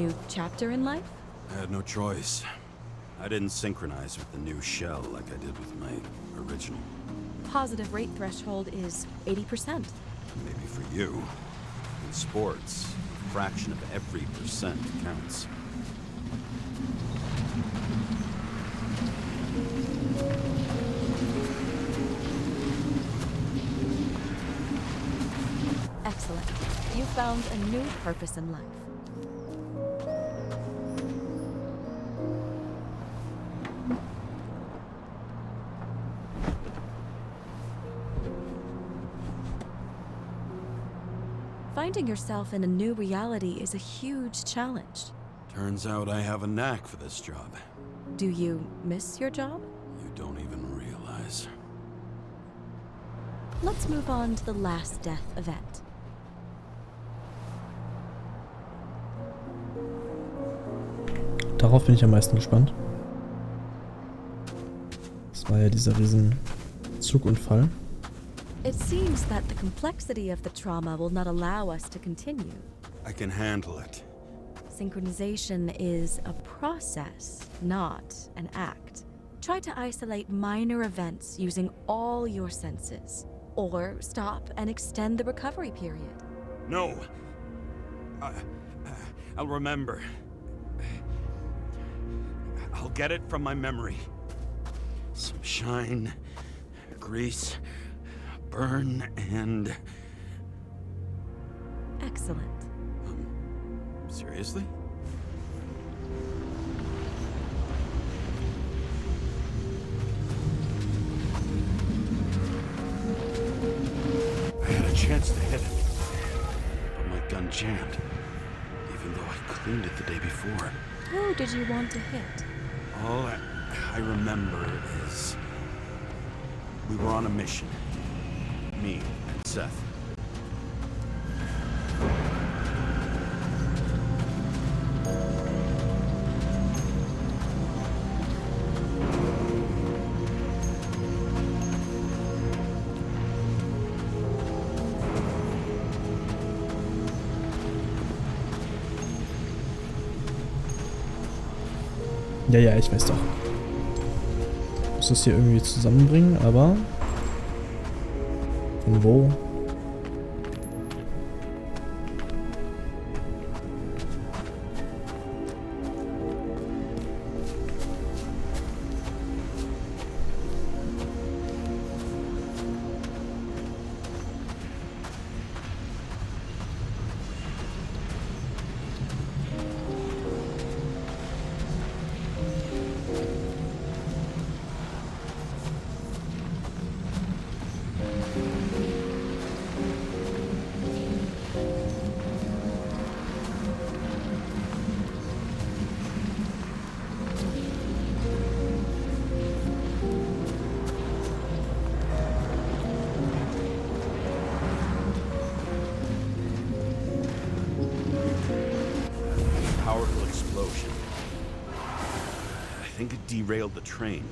new chapter in life? I had no choice. I didn't synchronize with the new shell like I did with my original. Positive rate threshold is 80%. Maybe for you. In sports, a fraction of every percent counts. Excellent. You found a new purpose in life. Finding yourself in a new reality is a huge challenge. Turns out I have a knack for this job. Do you miss your job? You don't even realize. Let's move on to the last death event. Darauf bin ich am meisten gespannt. Das war ja dieser riesen Zugunfall. It seems that the complexity of the trauma will not allow us to continue. I can handle it. Synchronization is a process, not an act. Try to isolate minor events using all your senses, or stop and extend the recovery period. No! I'll remember. I'll get it from my memory. Some shine, grease, burn, and... Excellent. Seriously? I had a chance to hit it, but my gun jammed, even though I cleaned it the day before. Who did you want to hit? All I remember is we were on a mission. Me and Seth. Ja, ich weiß doch. Ich muss das hier irgendwie zusammenbringen, aber... Von wo? Powerful explosion. I think it derailed the train.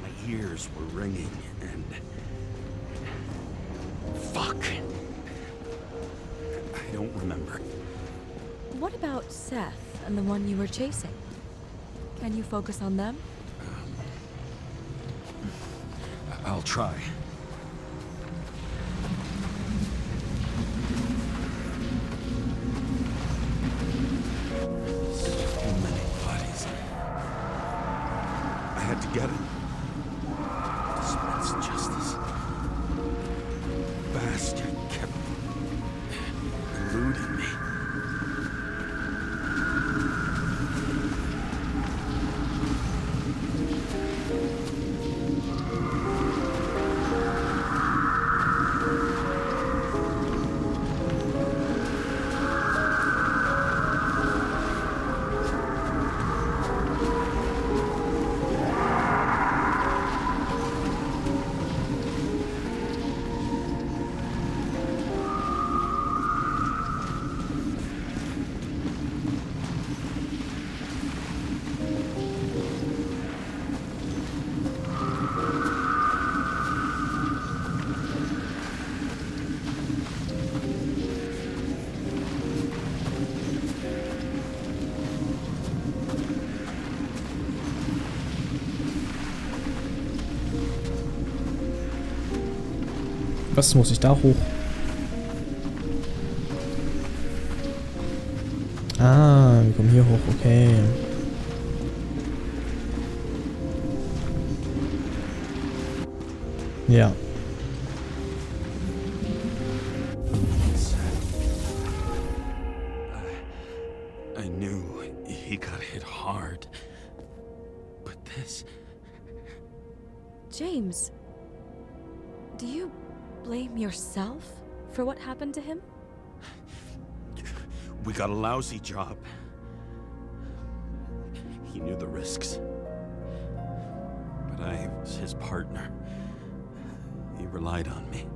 My ears were ringing and... Fuck. I don't remember. What about Seth and the one you were chasing? Can you focus on them? I'll try. So many bodies. I had to get it. Dispense justice. Bastard kept eluding me. Was muss ich da hoch? Ah, wir kommen hier hoch, okay. Ja. I knew he got hit hard. But this... James, do you blame yourself for what happened to him? We got a lousy job. He knew the risks. But I was his partner. He relied on me.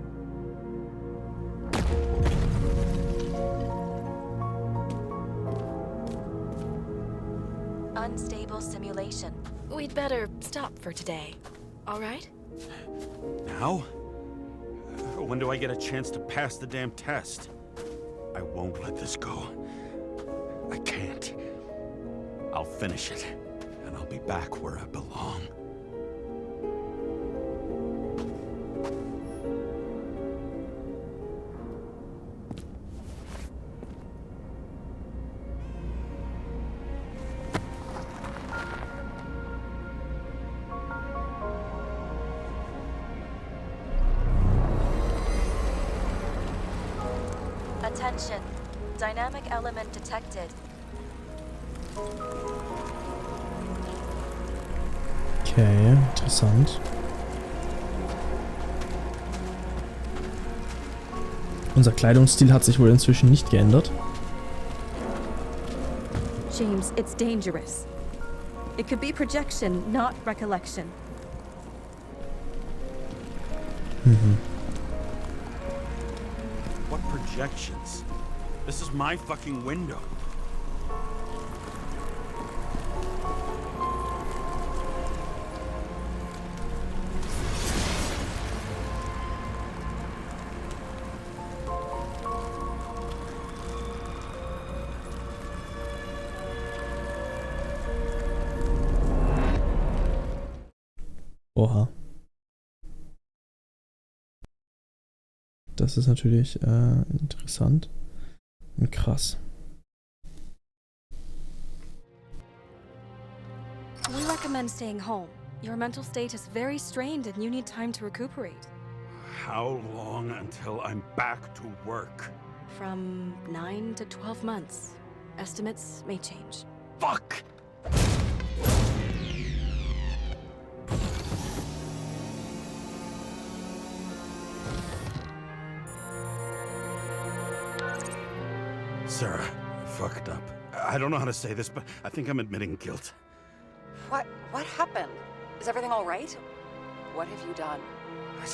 Unstable simulation. We'd better stop for today, all right? Now? When do I get a chance to pass the damn test? I won't let this go. I can't. I'll finish it, and I'll be back where I belong. Attention. Dynamic element detected. Okay, interessant. Unser Kleidungsstil hat sich wohl inzwischen nicht geändert. James, it's dangerous. It could be projection, not recollection. What projections? This is my fucking window. Oha. Das ist natürlich interessant und krass. We recommend staying home. Your mental state is very strained and you need time to recuperate. How long until I'm back to work? From 9 to 12 months. Estimates may change. Fuck! Sarah, I fucked up. I don't know how to say this, but I think I'm admitting guilt. What happened? Is everything all right? What have you done? I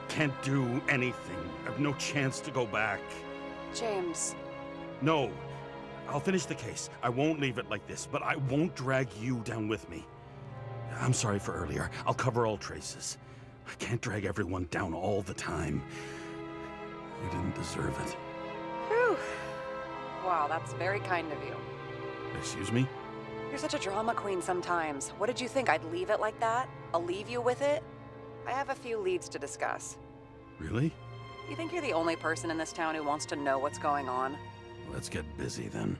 can't do anything. I have no chance to go back. James. No. I'll finish the case. I won't leave it like this, but I won't drag you down with me. I'm sorry for earlier. I'll cover all traces. I can't drag everyone down all the time. You didn't deserve it. Whew. Wow, that's very kind of you. Excuse me? You're such a drama queen sometimes. What did you think, I'd leave it like that? I'll leave you with it? I have a few leads to discuss. Really? You think you're the only person in this town who wants to know what's going on? Let's get busy then.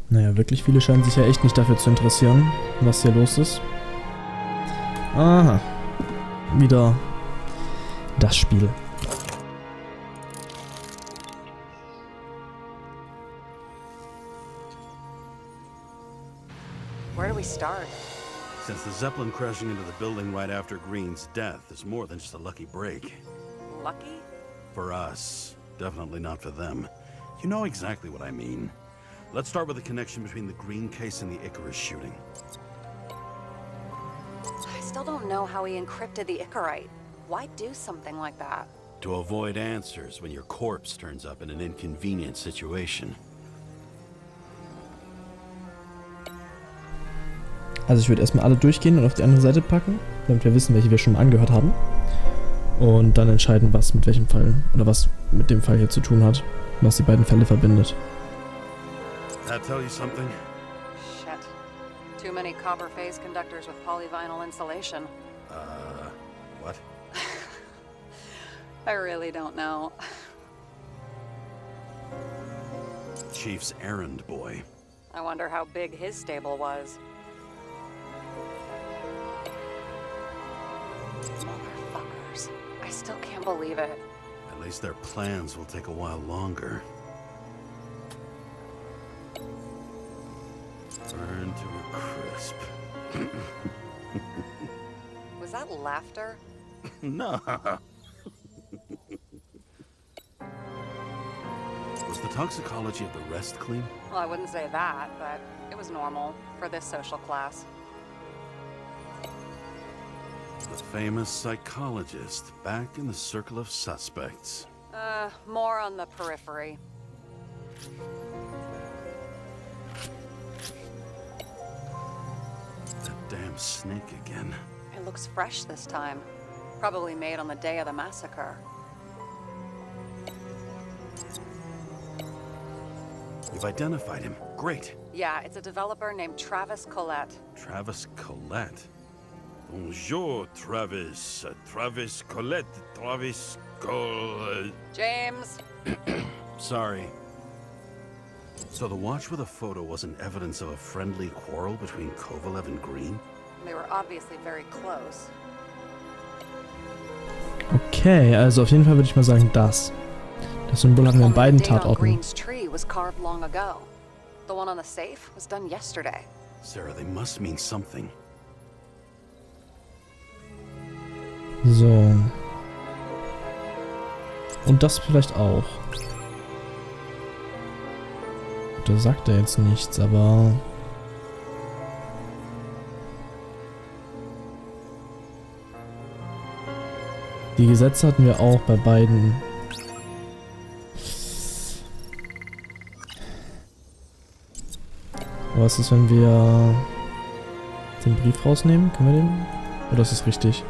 Naja, wirklich viele scheinen sich ja echt nicht dafür zu interessieren, was hier los ist. Aha. Wieder das Spiel. Where do we start? Since the Zeppelin crashing into the building right after Green's death is more than just a lucky break. Lucky? For us. Definitely not for them. You know exactly what I mean. Let's start with the connection between the Green case and the Icarus shooting. I still don't know how he encrypted the Icarite. Why do something like that? To avoid answers when your corpse turns up in an inconvenient situation. Also ich würde erstmal alle durchgehen und auf die andere Seite packen, damit wir wissen, welche wir schon mal angehört haben. Und dann entscheiden, was mit welchem Fall oder was mit dem Fall hier zu tun hat, was die beiden Fälle verbindet. That tell you something? Shit. Too many copper phase conductors with polyvinyl insulation. What? I really don't know. Chief's errand boy. I wonder how big his stable was. Motherfuckers. I still can't believe it. At least their plans will take a while longer. Burn to a crisp. Was that laughter? No. Was the toxicology of the rest clean? Well, I wouldn't say that, but it was normal for this social class. The famous psychologist, back in the circle of suspects. More on the periphery. That damn snake again. It looks fresh this time. Probably made on the day of the massacre. You've identified him. Great. Yeah, it's a developer named Travis Collette. Travis Collette. Bonjour, Travis. Travis Collette. Travis Collette. James! Sorry. So the watch with a photo wasn't evidence of a friendly quarrel between Kovalev and Green? They were obviously very close. Okay, also auf jeden Fall würde ich mal sagen, das. Das Symbol hatten wir in beiden The date on Tatorten. Green's tree was carved long ago. The one on the safe was done yesterday. Sarah, they must mean something. So. Und das vielleicht auch. Da sagt er jetzt nichts, aber... Die Gesetze hatten wir auch bei beiden. Was ist, wenn wir den Brief rausnehmen? Können wir den? Oder ist das richtig?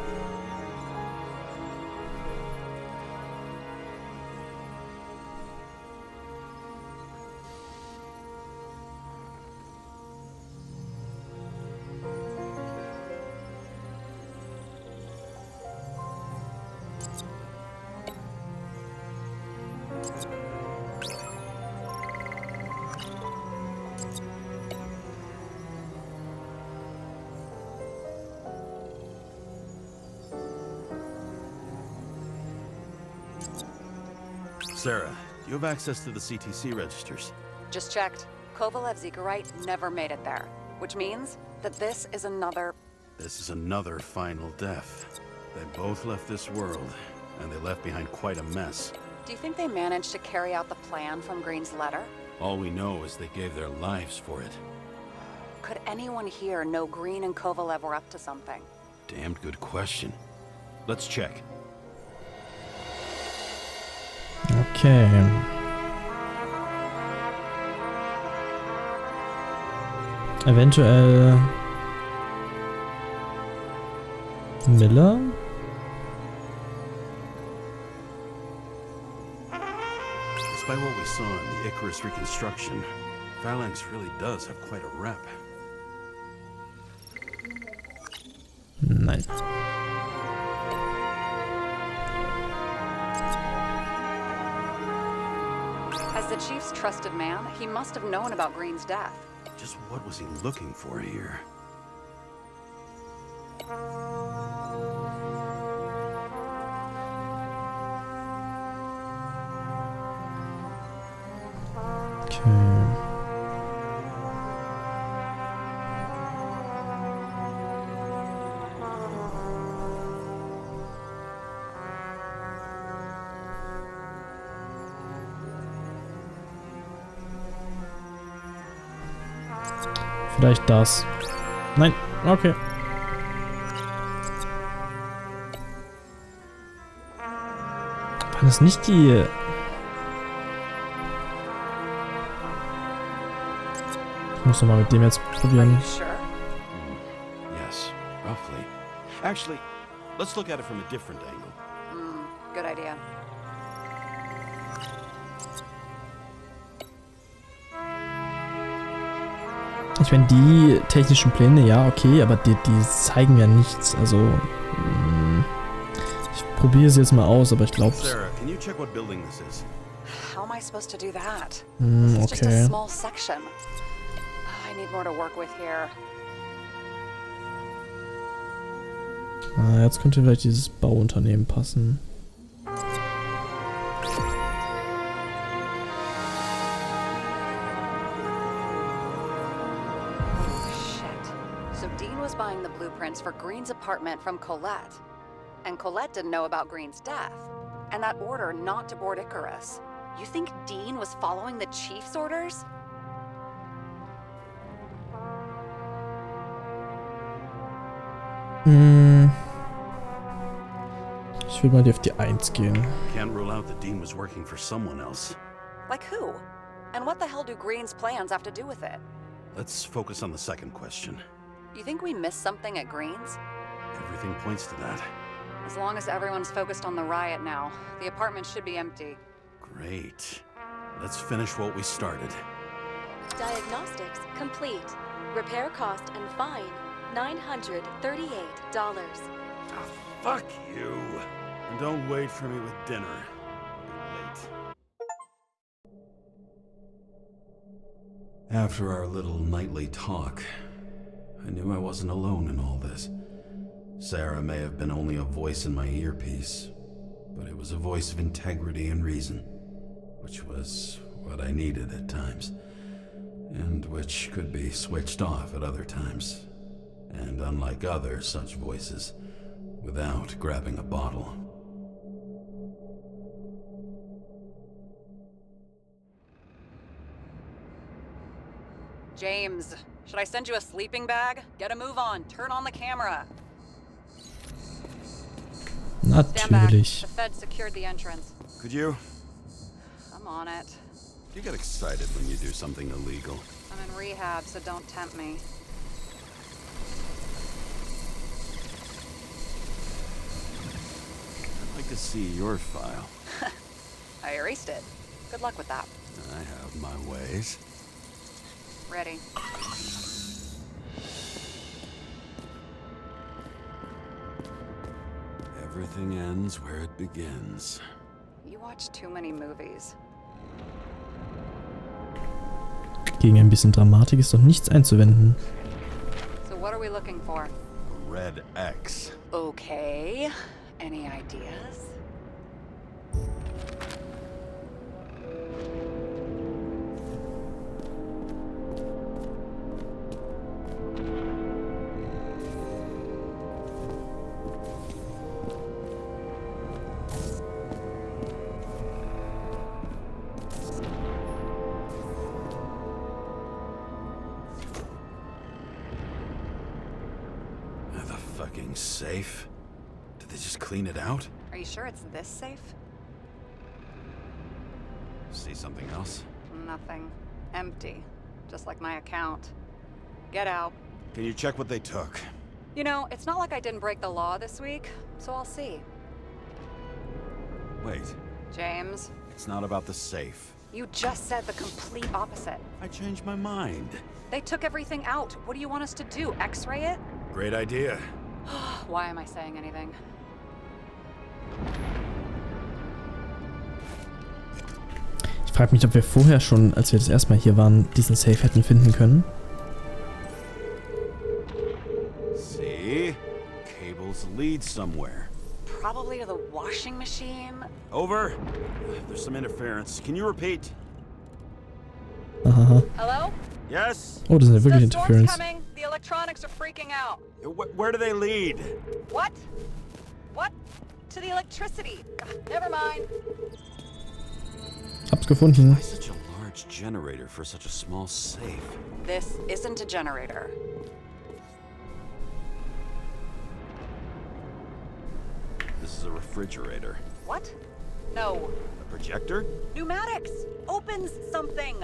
Sarah, do you have access to the CTC registers? Just checked. Kovalev's Zegarite never made it there. Which means that this is another... This is another final death. They both left this world, and they left behind quite a mess. Do you think they managed to carry out the plan from Green's letter? All we know is they gave their lives for it. Could anyone here know Green and Kovalev were up to something? Damned good question. Let's check. Okay. Eventuell... Miller? Despite what we saw in the Icarus reconstruction, Phalanx really does have quite a rep. Nein. As the Chief's trusted man, he must have known about Green's death. Just what was he looking for here? Okay. Vielleicht das. Nein, okay. War das nicht die... Ich muss nochmal mit dem jetzt Are probieren. you sure? Yes, roughly. Actually, let's look at it from a different angle. Good idea. Ich meine, die technischen Pläne, ja, okay, aber die zeigen ja nichts. Also, ich probiere es jetzt mal aus, aber ich glaube... Sarah, can you check what building this is? How am I supposed to do that? This is just a Okay. small section. I need more to work with here. Jetzt könnte vielleicht dieses Bauunternehmen passen. Shit. So Dean was buying the blueprints for Green's apartment from Colette. And Colette didn't know about Green's death. And that order not to board Icarus. You think Dean was following the chief's orders? Ich will mal auf die 1 gehen. Can't rule out that Dean was working for someone else. Like who? And what the hell do Green's plans have to do with it? Let's focus on the second question. You think we missed something at Green's? Everything points to that. As long as everyone's focused on the riot now, the apartment should be empty. Great. Let's finish what we started. Diagnostics complete. Repair cost and fine $938. Ah, fuck you. And don't wait for me with dinner. Be late. After our little nightly talk, I knew I wasn't alone in all this. Sarah may have been only a voice in my earpiece, but it was a voice of integrity and reason, which was what I needed at times, and which could be switched off at other times, and unlike other such voices, without grabbing a bottle. James, should I send you a sleeping bag? Get a move on. Turn on the camera. Stand back. Natürlich. The Fed secured the entrance. Could you? I'm on it. You get excited when you do something illegal. I'm in rehab, so don't tempt me. I'd like to see your file. I erased it. Good luck with that. I have my ways. Ready. Everything ends where it begins. You watch too many movies. Gegen ein bisschen Dramatik ist doch nichts einzuwenden. So what are we looking for? A red X. Okay. Any ideas? The fucking safe? Did they just clean it out? Are you sure it's this safe? See something else? Nothing. Empty. Just like my account. Get out. Can you check what they took? You know, it's not like I didn't break the law this week, so I'll see. Wait, James, it's not about the safe. you just said the complete opposite. I changed my mind. They took everything out. What do you want us to do? X-ray it? Great idea. Why am I saying anything? Ich frage mich, ob wir vorher schon, als wir das erste Mal hier waren, diesen Safe hätten finden können. See? Cables lead somewhere. Probably to the washing machine. Over. There's some interference. Can you repeat? Aha. Hello? Yes? Oh, das ist ja wirklich The storm's Interference. coming. The electronics are freaking out. Where do they lead? What? What? To the electricity. Never mind. Hab's gefunden. Why such a large generator for such a small safe? This isn't a generator. This is a refrigerator. What? No. A projector? Pneumatics! Opens something!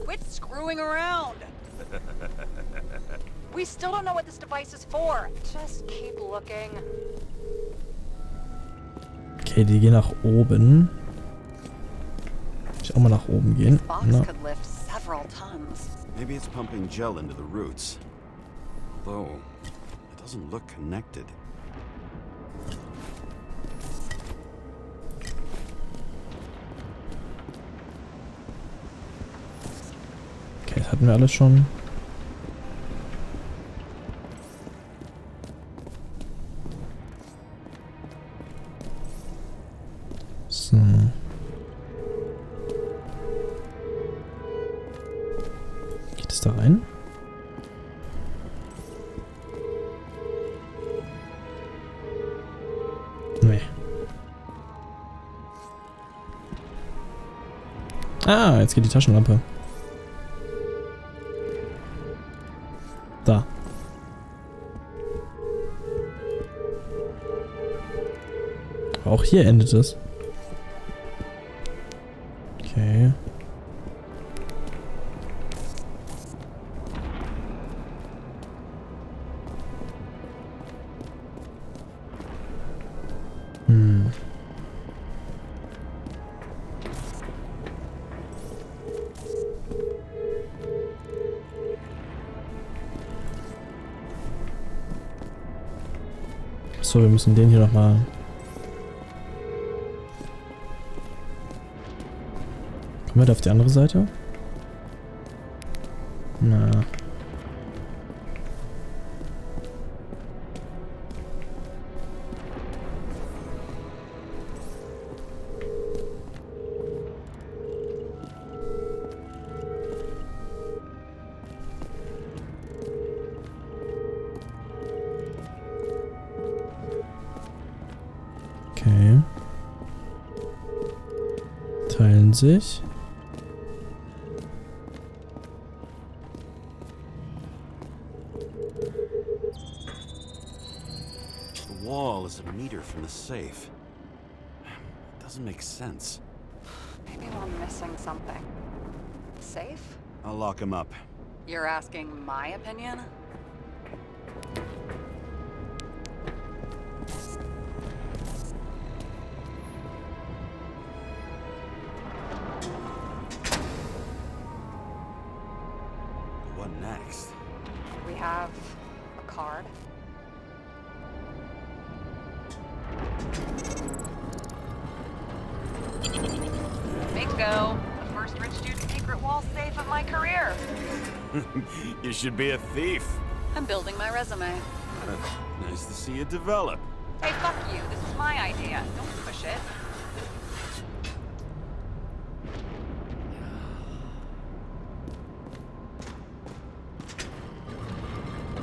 Quit screwing around! We still don't know what this device is for. Just keep looking. Okay, die gehen nach oben. Ich auch mal nach oben gehen. Box Na. could lift several tons. Maybe it's pumping gel into the roots. Although, it doesn't look connected. das hatten wir alles schon. So. Geht es da rein? Nee. Ah, jetzt geht die Taschenlampe. Da. Auch hier endet es. Okay. So, wir müssen den hier nochmal... Kommen wir da auf die andere Seite? Na. Okay. Teilen sich. The wall is a meter from the safe. Doesn't make sense. Maybe we're missing something. Safe? I'll lock him up. You're asking my opinion? What next? We have a card. Bingo! The first rich dude's secret wall safe of my career. You should be a thief. I'm building my resume. Nice to see you develop. Hey, fuck you. This is my idea. Don't push it.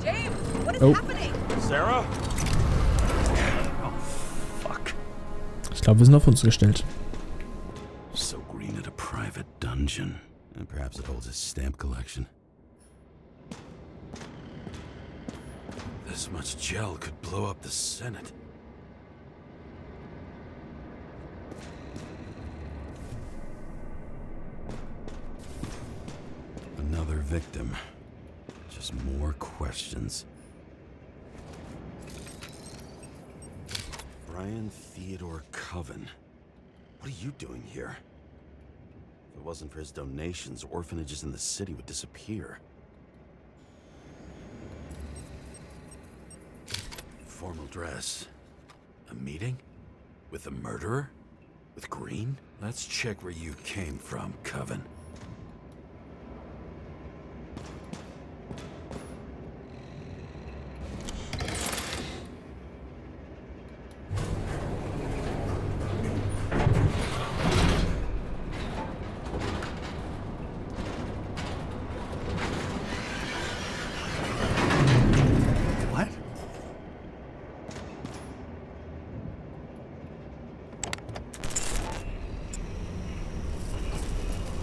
James, what is happening? Sarah? Oh, fuck. Ich glaube, wir sind auf uns gestellt. So green at a private dungeon. And perhaps it holds his stamp collection. This much gel could blow up the Senate. Another victim. Just more questions. Brian Theodore Coven. What are you doing here? If it wasn't for his donations, orphanages in the city would disappear. Formal dress. A meeting? With a murderer? With Green? Let's check where you came from, Coven. What?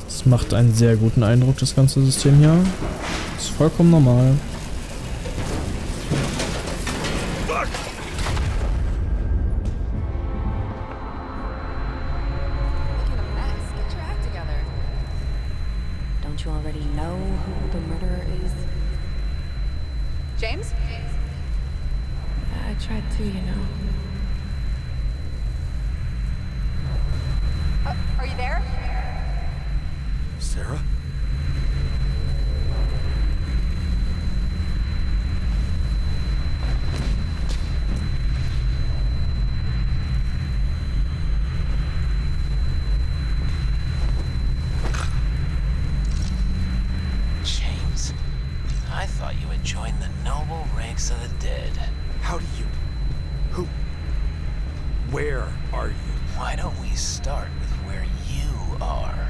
Das macht einen sehr guten Eindruck, das ganze System hier. Ist vollkommen normal. Don't you already know who the murderer is? James? I tried to, you know. Are you there? Sarah? join the noble ranks of the dead. How do you... Who... Where are you? Why don't we start with where you are?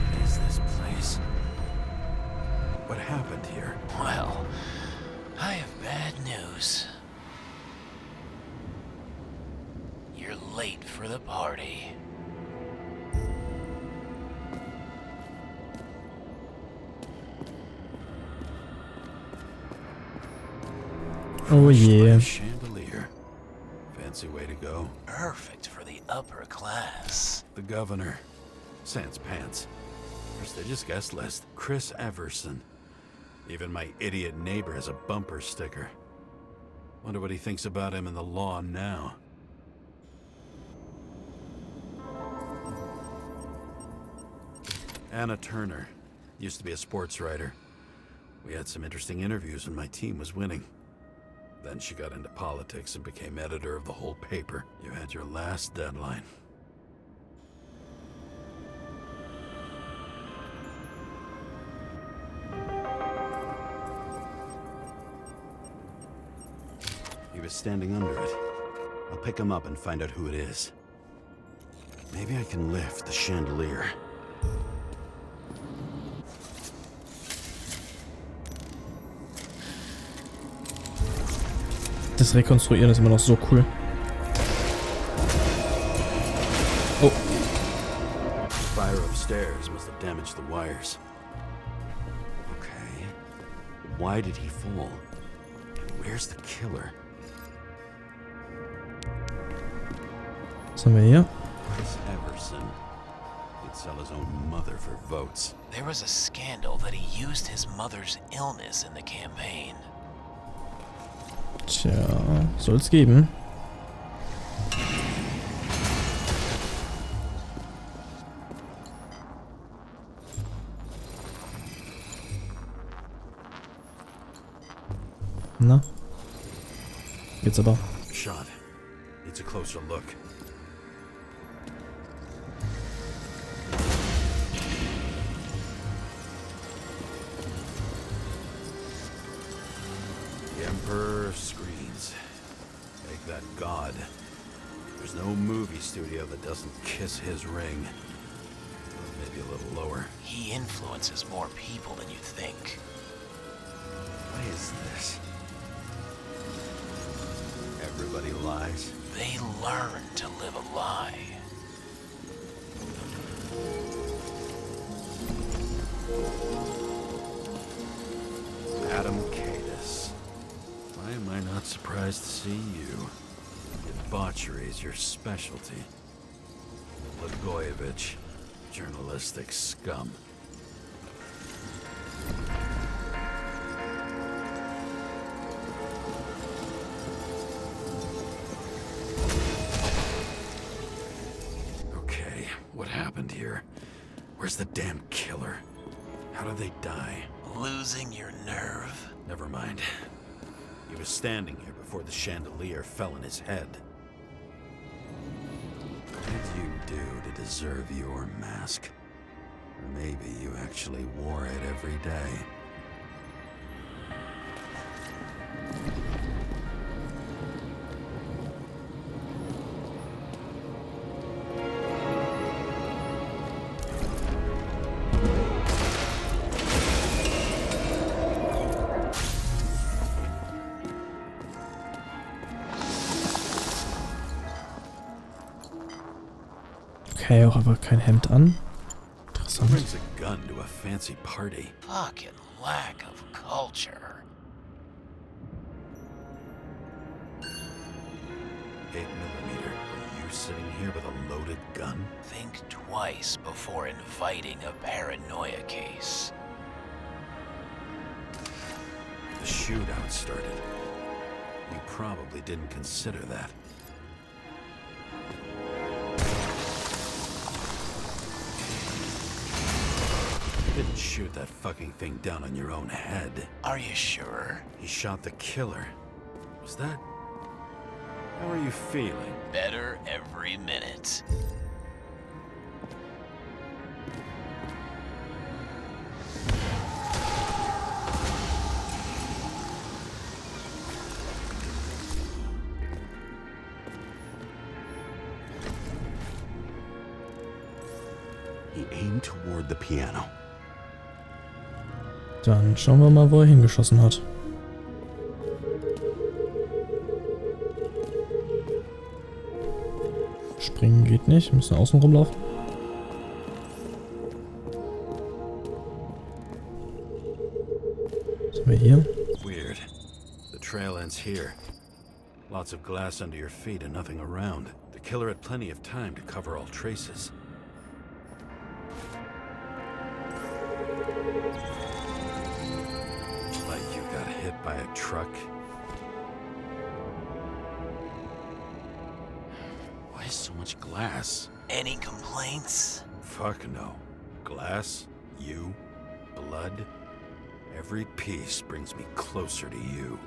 What is this place? What happened here? Well, I have bad news. You're late for the party. Oh yeah. Chandelier. Fancy way to go. Perfect for the upper class. The governor. Sans pants. Prestigious guest list. Chris Everson. Even my idiot neighbor has a bumper sticker. Wonder what he thinks about him in the law now. Anna Turner. Used to be a sports writer. We had some interesting interviews when my team was winning. Then she got into politics and became editor of the whole paper. You had your last deadline. He was standing under it. I'll pick him up and find out who it is. Maybe I can lift the chandelier. Das Rekonstruieren ist immer noch so cool. Oh. Fire upstairs must have damaged the wires. Okay. Why did he fall? And where's the killer? Was haben wir hier? Chris Everson. He'd sell his own mother for votes. There was a scandal that he used his mother's illness in the campaign. Tja, soll's geben. Na? Jetzt aber. Shot. Needs a closer look. The Emperor of Screens. Make that god. There's no movie studio that doesn't kiss his ring. Or maybe a little lower. He influences more people than you think. What is this? Everybody lies. They learn to live a lie. Adam Cadis. Why am I not surprised to see you? Debauchery is your specialty. Blagojevich, journalistic scum. Okay, what happened here? Where's the damn killer? How did they die? Losing your nerve? Never mind. He was standing here before the chandelier fell on his head. What did you do to deserve your mask? Or maybe you actually wore it every day. Okay, auch einfach kein Hemd an. Who Interessant. brings a gun to a fancy party? Fucking lack of culture. 8mm. Are you sitting here with a loaded gun? Think twice before inviting a paranoia case. The shootout started. You probably didn't consider that. You didn't shoot that fucking thing down on your own head. Are you sure? He shot the killer. Was that... How are you feeling? Better every minute. He aimed toward the piano. Dann schauen wir mal, wo er hingeschossen hat. Springen geht nicht, müssen außen rumlaufen. Was haben wir hier? Weird. The trail ends here. Lots of glass under your feet and nothing around. The killer had plenty of time to cover all traces. Like you got hit by a truck. Why so much glass? Any complaints? Fuck no. Glass, you, blood. Every piece brings me closer to you.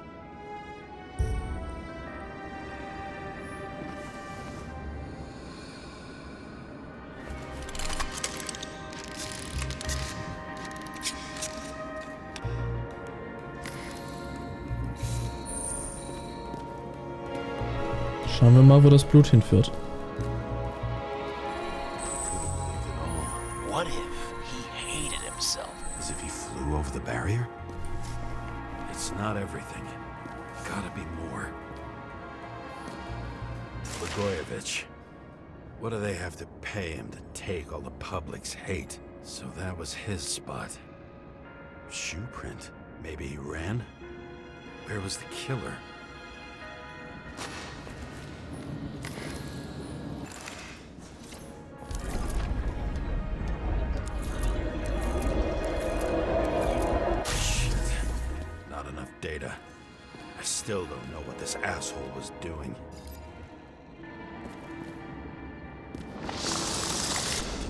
Schauen wir mal, wo das Blut hinführt. What if he hated himself? As if he flew over the barrier? It's not everything. Gotta be more. Blagojevich. What do they have to pay him to take all the public's hate? So that was his spot. Shoe print. Maybe he ran? Where was the killer? Data. I still don't know what this asshole was doing.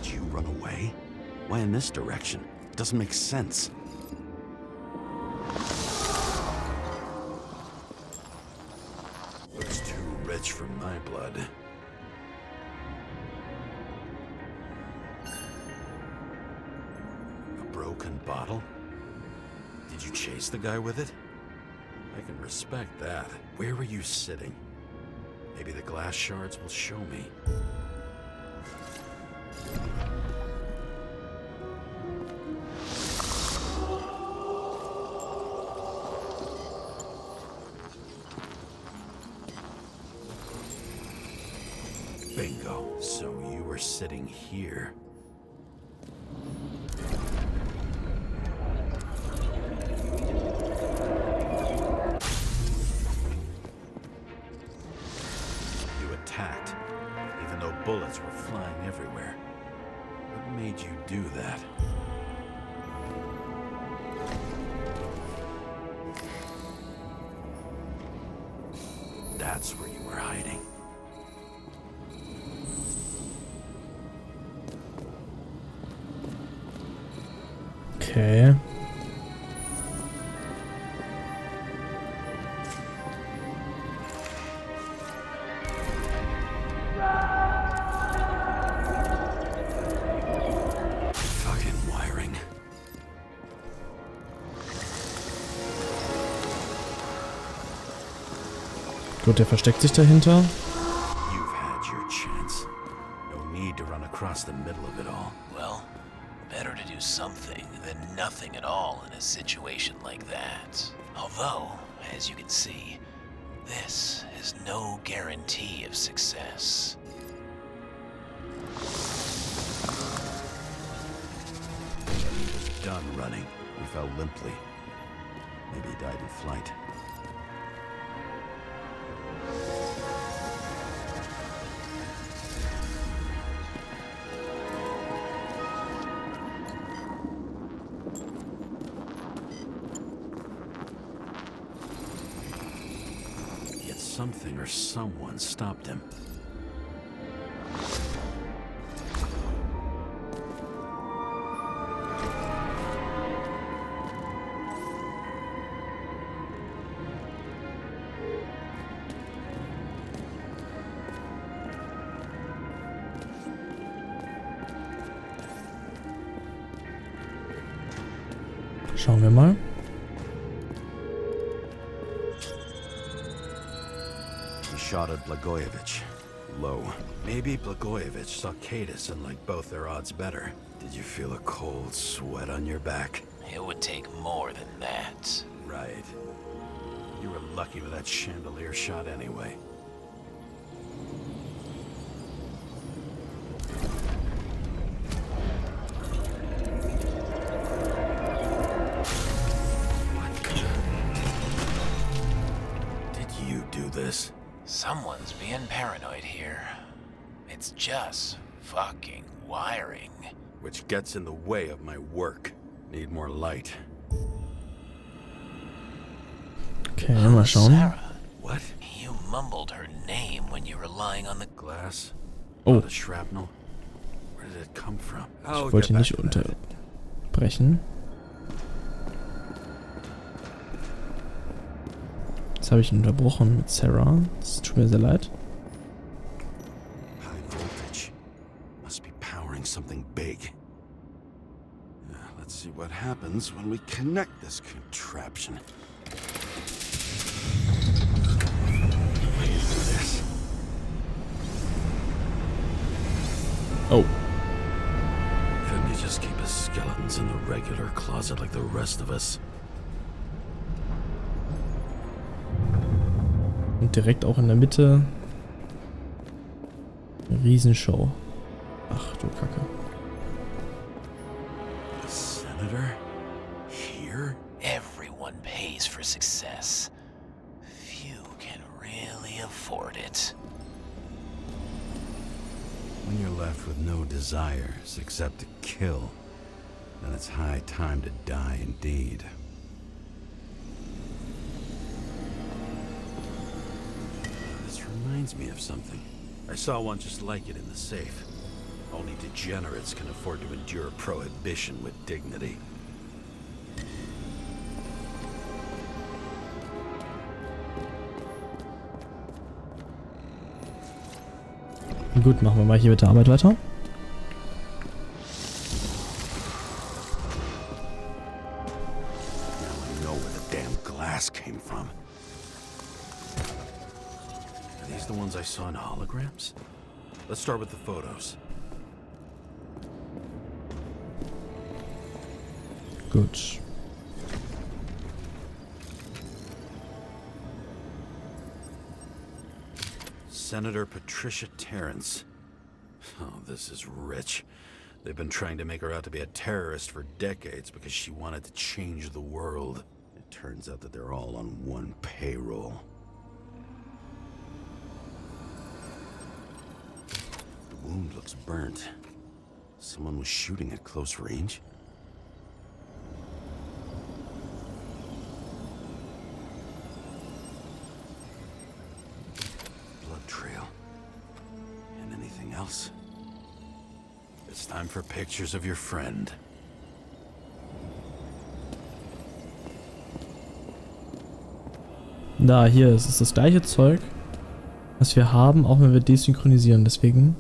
Did you run away? Why in this direction? It doesn't make sense. Looks too rich for my blood. A broken bottle? Did you chase the guy with it? I can respect that. Where were you sitting? Maybe the glass shards will show me. Bingo. So you were sitting here. Even though bullets were flying everywhere. What made you do that? That's where you were hiding. Okay. Gut, der versteckt sich dahinter. You've had your chance. No need to run across the middle of it all. Well, better to do something than nothing at all in a situation like that. Although, as you can see, this is no guarantee of success. He was done running. He fell limply. Maybe he died in flight. Something or someone stopped him. Schauen wir mal. Shot at Blagojevich. low. Maybe Blagojevich saw Cadis and liked both their odds better. Did you feel a cold sweat on your back? It would take more than that. Right. You were lucky with that chandelier shot anyway. Did you do this? Someone's being paranoid here. It's just fucking wiring. Which gets in the way of my work. Need more light. Okay, mal schauen. Sarah, What? you mumbled her name when you were lying on the... Glass? Oh. The shrapnel? Where did it come from? Ich wollte nicht unterbrechen. Jetzt habe ich ihn unterbrochen mit Sarah. Es tut mir sehr leid. High voltage. Must be powering something big. Let's see what happens when we connect this contraption. This. Oh. Couldn't you just keep his skeletons in the regular closet like the rest of us? Und direkt auch in der Mitte. Eine Riesenshow. Ach du Kacke. The senator? Here? Everyone pays for success. Few can really afford it. When you're left with no desires except to kill, then it's high time to die indeed. This reminds me of something. I saw one just like it in the safe. Only degenerates can afford to endure prohibition with dignity. Gut, machen wir mal hier mit der Arbeit weiter. Now I know where the damn glass came from. Are these the ones I saw in holograms? Let's start with the photos. Gut. Senator Patricia Terrence. Oh, this is rich. They've been trying to make her out to be a terrorist for decades because she wanted to change the world. It turns out that they're all on one payroll. The wound looks burnt. Someone was shooting at close range. Trail. And anything else? It's time for pictures of your friend. Da, hier, es ist das gleiche Zeug, was wir haben, auch wenn wir desynchronisieren. Deswegen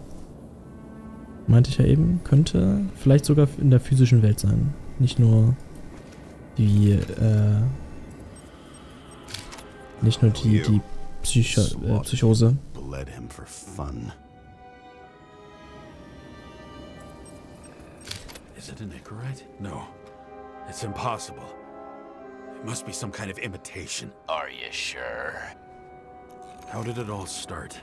meinte ich ja eben, könnte vielleicht sogar in der physischen Welt sein. Nicht nur die, die Psychose. Bled him for fun. Is it an Icarite? No. It's impossible. It must be some kind of imitation. Are you sure? How did it all start?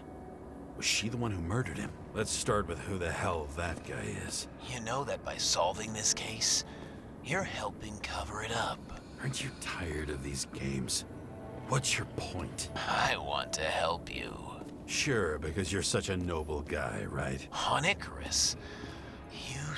Was she the one who murdered him? Let's start with who the hell that guy is. You know that by solving this case, you're helping cover it up. Aren't you tired of these games? What's your point? I want to help you. Sure, because you're such a noble guy, right? On Icarus, you